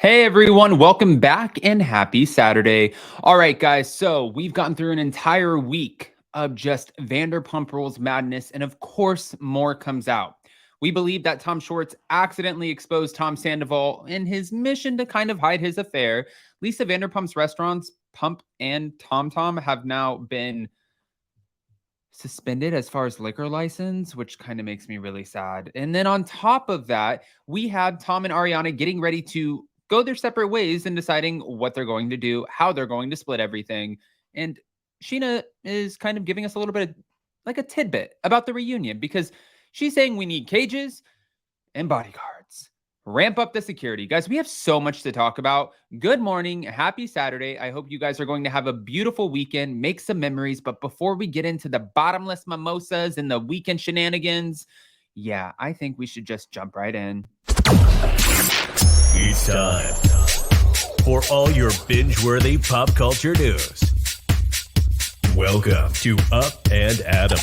Hey everyone, welcome back and happy Saturday. All right, guys, so we've gotten through an entire week of just Vanderpump Rules madness, and of course, more comes out. We believe that Tom Schwartz accidentally exposed Tom Sandoval in his mission to kind of hide his affair. Lisa Vanderpump's restaurants, Pump and Tom Tom, have now been suspended as far as liquor license, which kind of makes me really sad. And then on top of that, we had Tom and Ariana getting ready to go their separate ways and deciding what they're going to do, how they're going to split everything. And Scheana is kind of giving us a little bit of like a tidbit about the reunion because she's saying we need cages and bodyguards. Ramp up the security. Guys, we have so much to talk about. Good morning. Happy Saturday. I hope you guys are going to have a beautiful weekend, make some memories. But before we get into the bottomless mimosas and the weekend shenanigans, yeah, I think we should just jump right in. It's time for all your binge-worthy pop culture news. Welcome to Up and Adam.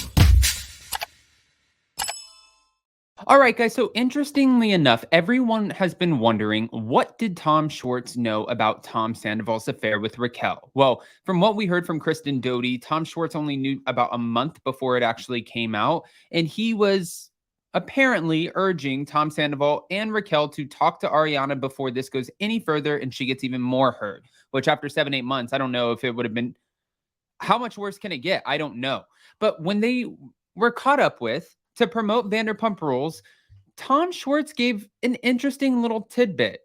All right, guys. So interestingly enough, everyone has been wondering, what did Tom Schwartz know about Tom Sandoval's affair with Raquel? Well, from what we heard from Kristen Doty, Tom Schwartz only knew about a month before it actually came out. And he was apparently urging Tom Sandoval and Raquel to talk to Ariana before this goes any further and she gets even more hurt, which after 7-8 months, I don't know if it would have been, how much worse can it get? I don't know. But when they were caught up with, to promote Vanderpump Rules, Tom Schwartz gave an interesting little tidbit.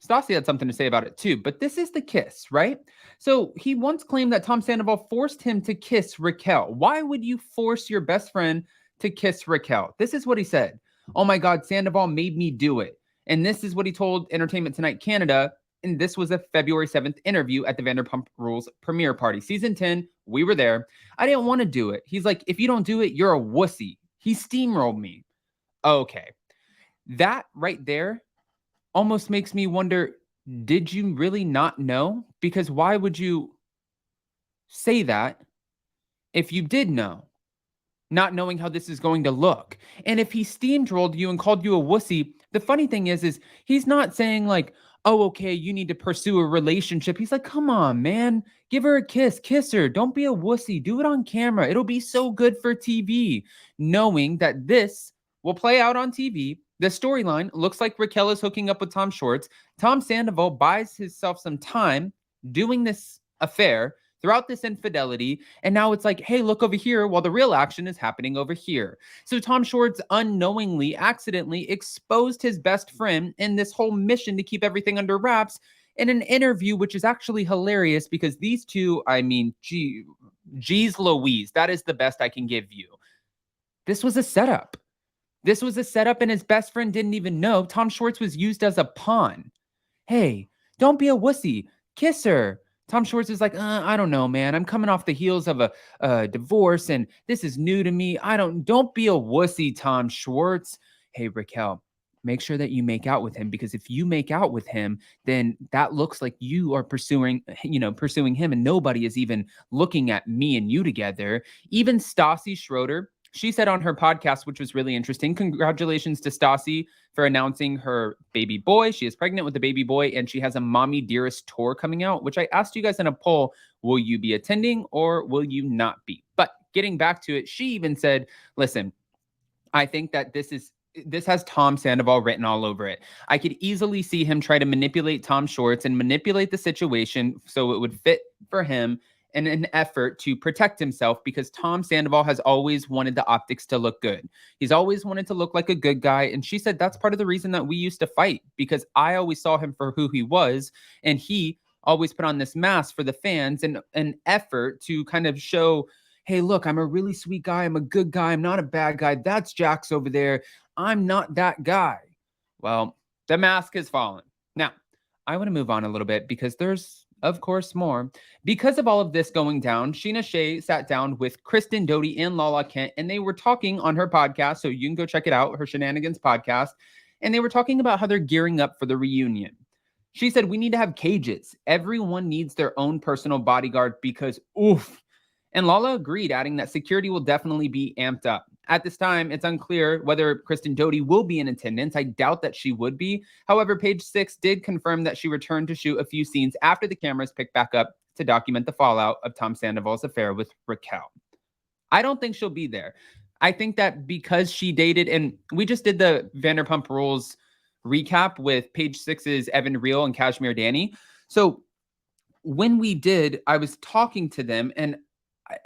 Stassi had something to say about it too, but this is the kiss, right? So he once claimed that Tom Sandoval forced him to kiss Raquel. Why would you force your best friend to kiss Raquel? This is what he said. Oh my God, Sandoval made me do it. And this is what he told Entertainment Tonight Canada. And this was a February 7th interview at the Vanderpump Rules premiere party. Season 10, we were there. I didn't want to do it. He's like, if you don't do it, you're a wussy. He steamrolled me. Okay. That right there almost makes me wonder, did you really not know? Because why would you say that if you did know, not knowing how this is going to look? And if he steamrolled you and called you a wussy, the funny thing is he's not saying like, oh, okay, you need to pursue a relationship. He's like, come on, man, give her a kiss her. Don't be a wussy. Do it on camera. It'll be so good for TV. Knowing that this will play out on TV. The storyline looks like Raquel is hooking up with Tom Schwartz. Tom Sandoval buys himself some time doing this affair throughout this infidelity. And now it's like, hey, look over here while the real action is happening over here. So Tom Schwartz unknowingly, accidentally exposed his best friend in this whole mission to keep everything under wraps in an interview, which is actually hilarious because these two, I mean, geez Louise, that is the best I can give you. This was a setup. This was a setup and his best friend didn't even know. Tom Schwartz was used as a pawn. Hey, don't be a wussy. Kiss her. Tom Schwartz is like, I don't know, man. I'm coming off the heels of a divorce and this is new to me. Don't be a wussy, Tom Schwartz. Hey, Raquel, make sure that you make out with him because if you make out with him, then that looks like you are pursuing him and nobody is even looking at me and you together. Even Stassi Schroeder, she said on her podcast, which was really interesting, congratulations to Stassi for announcing her baby boy. She is pregnant with a baby boy, and she has a Mommy Dearest tour coming out, which I asked you guys in a poll, will you be attending or will you not be? But getting back to it, she even said, listen, I think that this has Tom Sandoval written all over it. I could easily see him try to manipulate Tom Schwartz and manipulate the situation so it would fit for him in an effort to protect himself because Tom Sandoval has always wanted the optics to look good. He's always wanted to look like a good guy. And she said that's part of the reason that we used to fight because I always saw him for who he was. And he always put on this mask for the fans and an effort to kind of show, hey, look, I'm a really sweet guy. I'm a good guy. I'm not a bad guy. That's Jax over there. I'm not that guy. Well, the mask has fallen. Now, I want to move on a little bit because there's, of course, more. Because of all of this going down, Scheana Shay sat down with Kristen Doty and Lala Kent, and they were talking on her podcast, so you can go check it out, her Shenanigans podcast, and they were talking about how they're gearing up for the reunion. She said, we need to have cages. Everyone needs their own personal bodyguard because, oof. And Lala agreed, adding that security will definitely be amped up. At this time, it's unclear whether Kristen Doute will be in attendance. I doubt that she would be. However, Page Six did confirm that she returned to shoot a few scenes after the cameras picked back up to document the fallout of Tom Sandoval's affair with Raquel. I don't think she'll be there. I think that because she dated, and we just did the Vanderpump Rules recap with Page Six's Evan Reel and Kashmir Danny. So when we did, I was talking to them and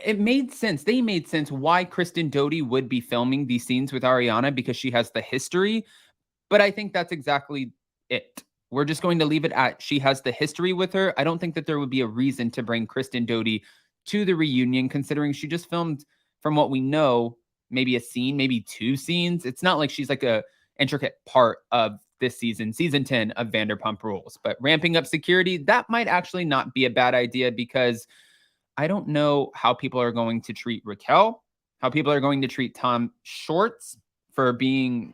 it made sense. They made sense why Kristen Doute would be filming these scenes with Ariana because she has the history. But I think that's exactly it. We're just going to leave it at she has the history with her. I don't think that there would be a reason to bring Kristen Doute to the reunion, considering she just filmed, from what we know, maybe a scene, maybe two scenes. It's not like she's like a intricate part of this season 10 of Vanderpump Rules. But ramping up security, that might actually not be a bad idea because I don't know how people are going to treat Raquel, how people are going to treat Tom Schwartz for being,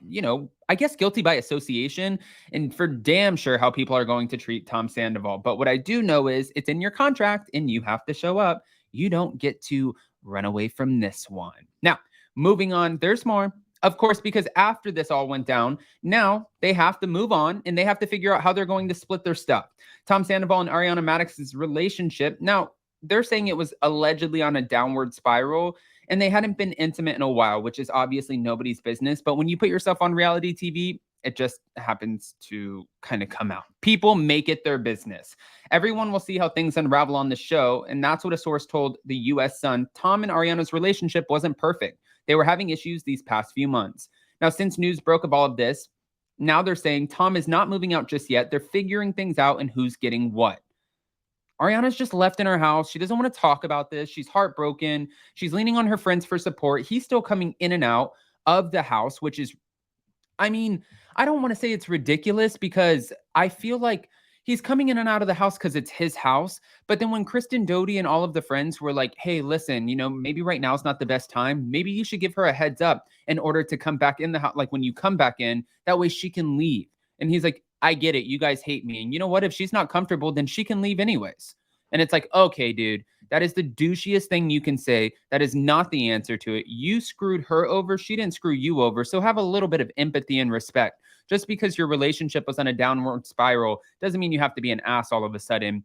I guess guilty by association, and for damn sure how people are going to treat Tom Sandoval. But what I do know is it's in your contract and you have to show up. You don't get to run away from this one. Now, moving on, there's more. Of course, because after this all went down, now they have to move on and they have to figure out how they're going to split their stuff. Tom Sandoval and Ariana Madix's relationship. Now, they're saying it was allegedly on a downward spiral and they hadn't been intimate in a while, which is obviously nobody's business. But when you put yourself on reality TV, it just happens to kind of come out. People make it their business. Everyone will see how things unravel on the show. And that's what a source told the US Sun. Tom and Ariana's relationship wasn't perfect. They were having issues these past few months. Now, since news broke of all of this, now they're saying Tom is not moving out just yet. They're figuring things out and who's getting what. Ariana's just left in her house. She doesn't want to talk about this. She's heartbroken. She's leaning on her friends for support. He's still coming in and out of the house, which is, I don't want to say it's ridiculous because I feel like he's coming in and out of the house because it's his house. But then when Kristen Doute and all of the friends were like, hey, listen, maybe right now is not the best time. Maybe you should give her a heads up in order to come back in the house. Like when you come back in, that way she can leave. And he's like, I get it. You guys hate me. And you know what? If she's not comfortable, then she can leave anyways. And it's like, okay, dude, that is the douchiest thing you can say. That is not the answer to it. You screwed her over. She didn't screw you over. So have a little bit of empathy and respect. Just because your relationship was on a downward spiral doesn't mean you have to be an ass all of a sudden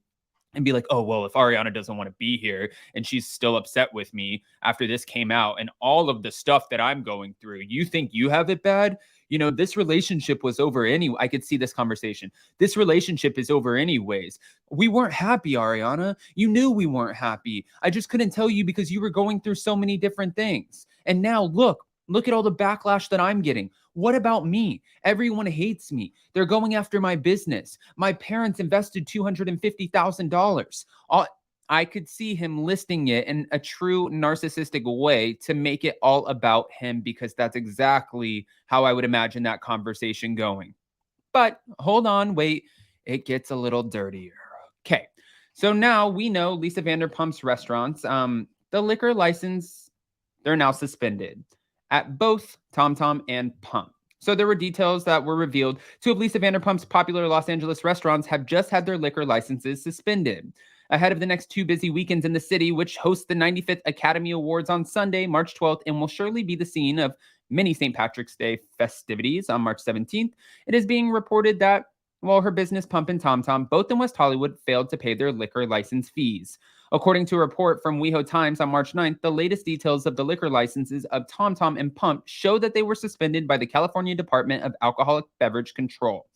and be like, oh, well, if Ariana doesn't want to be here and she's still upset with me after this came out and all of the stuff that I'm going through, you think you have it bad? This relationship was over anyway. I could see this conversation. This relationship is over anyways. We weren't happy, Ariana. You knew we weren't happy. I just couldn't tell you because you were going through so many different things. And now look at all the backlash that I'm getting. What about me? Everyone hates me. They're going after my business. My parents invested $250,000. I could see him listing it in a true narcissistic way to make it all about him because that's exactly how I would imagine that conversation going. But hold on, wait, it gets a little dirtier. Okay, so now we know Lisa Vanderpump's restaurants, the liquor license, they're now suspended at both Tom and Pump. So there were details that were revealed. Two of Lisa Vanderpump's popular Los Angeles restaurants have just had their liquor licenses suspended ahead of the next two busy weekends in the city, which hosts the 95th Academy Awards on Sunday, March 12th, and will surely be the scene of many St. Patrick's Day festivities on March 17th. It is being reported that while her business Pump and Tom, both in West Hollywood, failed to pay their liquor license fees. According to a report from WeHo Times on March 9th, the latest details of the liquor licenses of Tom and Pump show that they were suspended by the California Department of Alcoholic Beverage Control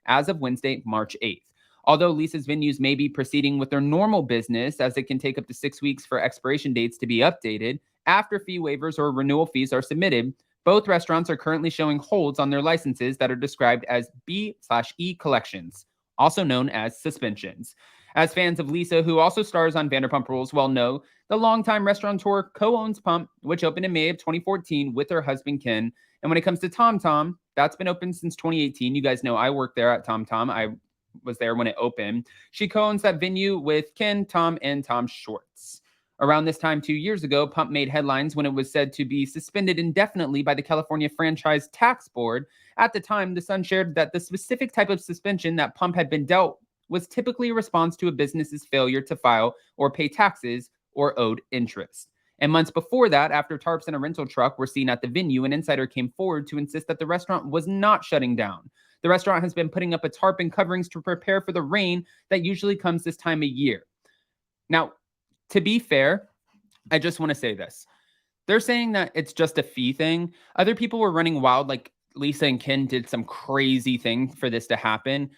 as of Wednesday, March 8th. Although Lisa's venues may be proceeding with their normal business, as it can take up to 6 weeks for expiration dates to be updated, after fee waivers or renewal fees are submitted, both restaurants are currently showing holds on their licenses that are described as B/E collections, also known as suspensions. As fans of Lisa, who also stars on Vanderpump Rules, well know, the longtime restaurateur co-owns Pump, which opened in May of 2014 with her husband Ken. And when it comes to Tom, that's been open since 2018. You guys know I worked there at Tom. I was there when it opened. She co-owns that venue with Ken, Tom, and Tom Schwartz. Around this time 2 years ago, Pump made headlines when it was said to be suspended indefinitely by the California Franchise Tax Board. At the time, The Sun shared that the specific type of suspension that Pump had been dealt was typically a response to a business's failure to file or pay taxes or owed interest. And months before that, after tarps and a rental truck were seen at the venue, an insider came forward to insist that the restaurant was not shutting down. The restaurant has been putting up a tarp and coverings to prepare for the rain that usually comes this time of year. Now, to be fair, I just want to say this. They're saying that it's just a fee thing. Other people were running wild, like Lisa and Ken did some crazy thing for this to happen.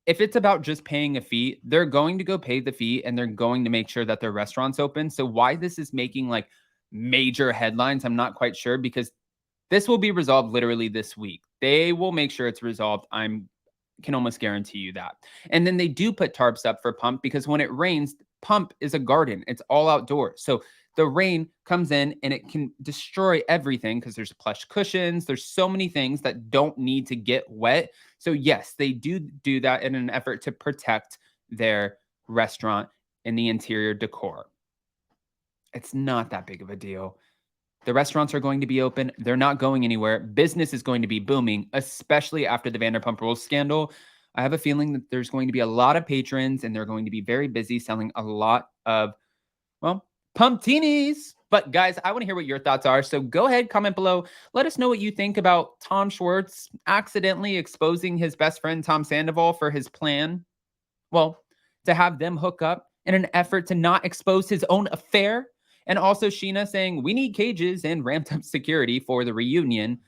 If it's about just paying a fee, they're going to go pay the fee and they're going to make sure that their restaurant's open. So why this is making like major headlines, I'm not quite sure, because this will be resolved literally this week. They will make sure it's resolved. Can almost guarantee you that. And then they do put tarps up for Pump because when it rains, Pump is a garden. It's all outdoors. So the rain comes in and it can destroy everything because there's plush cushions. There's so many things that don't need to get wet. So yes, they do that in an effort to protect their restaurant and the interior decor. It's not that big of a deal. The restaurants are going to be open. They're not going anywhere. Business is going to be booming, especially after the Vanderpump Rules scandal. I have a feeling that there's going to be a lot of patrons and they're going to be very busy selling a lot of, well, pumptinis. But guys, I want to hear what your thoughts are. So go ahead, comment below. Let us know what you think about Tom Schwartz accidentally exposing his best friend, Tom Sandoval, for his plan. Well, to have them hook up in an effort to not expose his own affair. And also Scheana saying, we need cages and ramped up security for the reunion.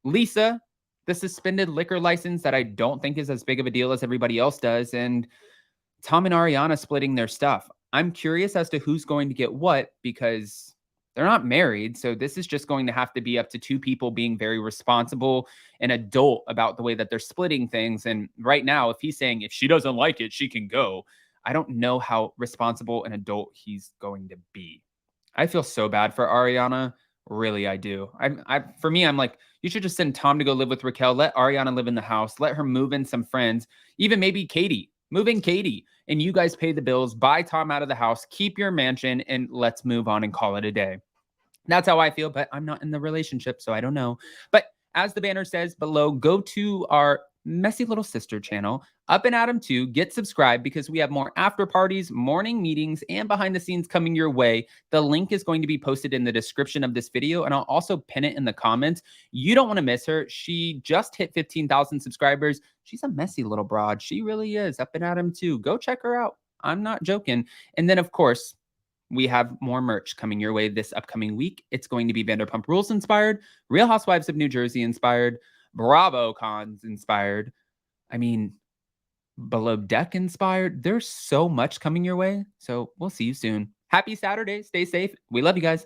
Lisa, the suspended liquor license that I don't think is as big of a deal as everybody else does. And Tom and Ariana splitting their stuff. I'm curious as to who's going to get what because they're not married. So this is just going to have to be up to two people being very responsible and adult about the way that they're splitting things. And right now, if he's saying if she doesn't like it, she can go, I don't know how responsible and adult he's going to be. I feel so bad for Ariana. Really, I do. For me, I'm like, you should just send Tom to go live with Raquel. Let Ariana live in the house. Let her move in some friends. Even maybe Katie. Move in Katie. And you guys pay the bills. Buy Tom out of the house. Keep your mansion. And let's move on and call it a day. That's how I feel, but I'm not in the relationship, so I don't know. But as the banner says below, go to our messy little sister channel, Up and Adam 2, get subscribed because we have more after parties, morning meetings, and behind the scenes coming your way. The link is going to be posted in the description of this video, and I'll also pin it in the comments. You don't want to miss her. She just hit 15,000 subscribers. She's a messy little broad. She really is. Up and Adam 2. Go check her out. I'm not joking. And then, of course, we have more merch coming your way this upcoming week. It's going to be Vanderpump Rules inspired, Real Housewives of New Jersey inspired, Bravo Cons inspired. I mean, Below Deck inspired. There's so much coming your way. So we'll see you soon. Happy Saturday. Stay safe. We love you guys.